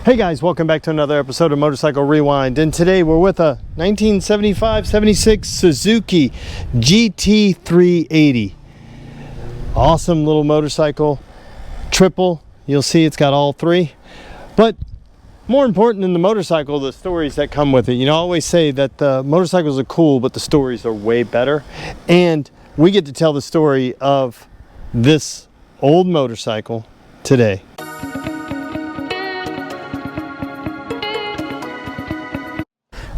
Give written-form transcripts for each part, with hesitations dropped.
Hey guys, welcome back to another episode of Motorcycle Rewind, and today we're with a 1975-76 Suzuki GT380. Awesome little motorcycle, triple. You'll see it's got all three, but more important than the motorcycle, the stories that come with it. You know, I always say that the motorcycles are cool, but the stories are way better, and we get to tell the story of this old motorcycle today.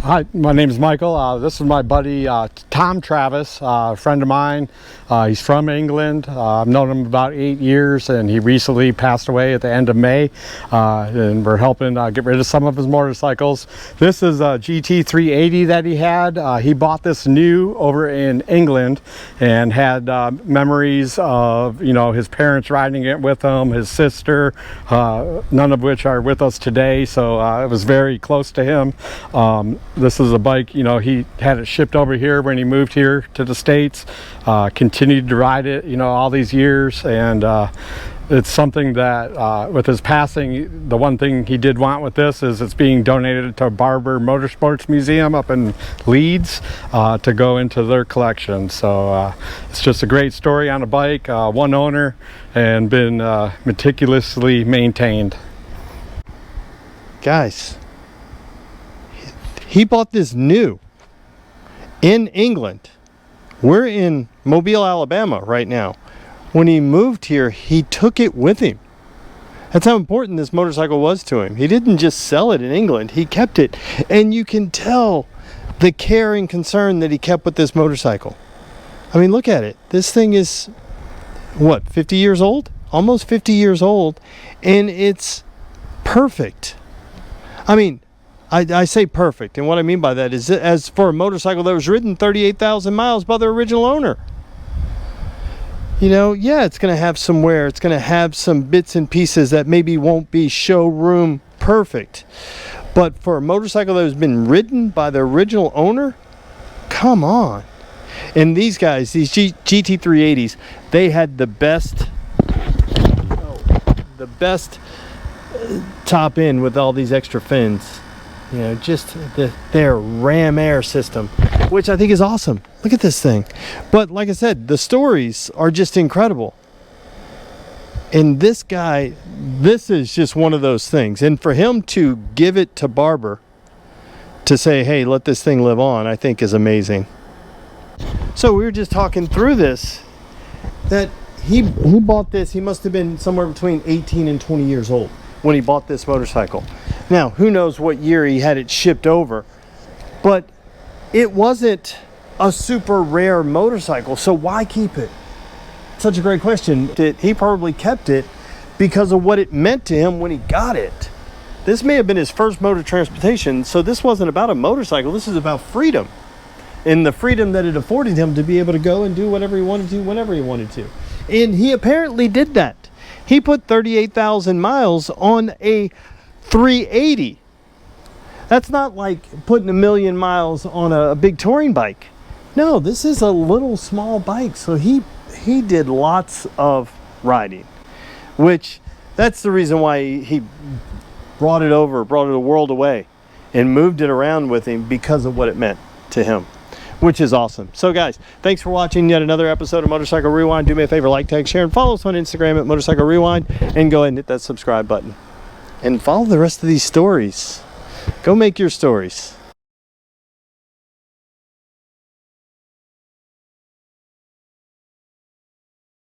Hi, my name is Michael. This is my buddy Tom Travis, a friend of mine. He's from England. I've known him about 8 years, and he recently passed away at the end of May. And we're helping get rid of some of his motorcycles. This is a GT380 that he had. He bought this new over in England and had memories of, you know, his parents riding it with him, his sister, none of which are with us today. So it was very close to him. This is a bike, you know, he had it shipped over here when he moved here to the States, continued to ride it, you know, all these years. And it's something that with his passing, the one thing he did want with this is it's being donated to Barber Motorsports Museum up in Leeds to go into their collection. So it's just a great story on a bike, one owner, and been meticulously maintained. Guys, he bought this new in England. We're in Mobile, Alabama right now. When he moved here, he took it with him. That's how important this motorcycle was to him. He didn't just sell it in England, he kept it. And you can tell the care and concern that he kept with this motorcycle. I mean, look at it. This thing is, what, 50 years old? Almost 50 years old. And it's perfect. I mean, I say perfect, and what I mean by that is, as for a motorcycle that was ridden 38,000 miles by the original owner, you know, yeah, it's going to have some wear, it's going to have some bits and pieces that maybe won't be showroom perfect, but for a motorcycle that has been ridden by the original owner, come on. And these guys, these GT380s, they had the best top end with all these extra fins. You know, just their ram air system, which I think is awesome. Look at this thing. But like I said, the stories are just incredible. And this guy, this is just one of those things. And for him to give it to Barber to say, hey, let this thing live on, I think is amazing. So we were just talking through this, that he bought this, he must have been somewhere between 18 and 20 years old when he bought this motorcycle. Now, who knows what year he had it shipped over, but it wasn't a super rare motorcycle, so why keep it? Such a great question. He probably kept it because of what it meant to him when he got it. This may have been his first mode of transportation, so this wasn't about a motorcycle, this is about freedom. And the freedom that it afforded him to be able to go and do whatever he wanted to, whenever he wanted to. And he apparently did that. He put 38,000 miles on a 380. That's not like putting 1,000,000 miles on a big touring bike. No, this is a little small bike. So he did lots of riding, which that's the reason why he brought it the world away and moved it around with him, because of what it meant to him, which is awesome. So guys, thanks for watching yet another episode of Motorcycle Rewind. Do me a favor, like, tag, share, and follow us on Instagram at Motorcycle Rewind, and go ahead and hit that subscribe button. And follow the rest of these stories. Go make your stories.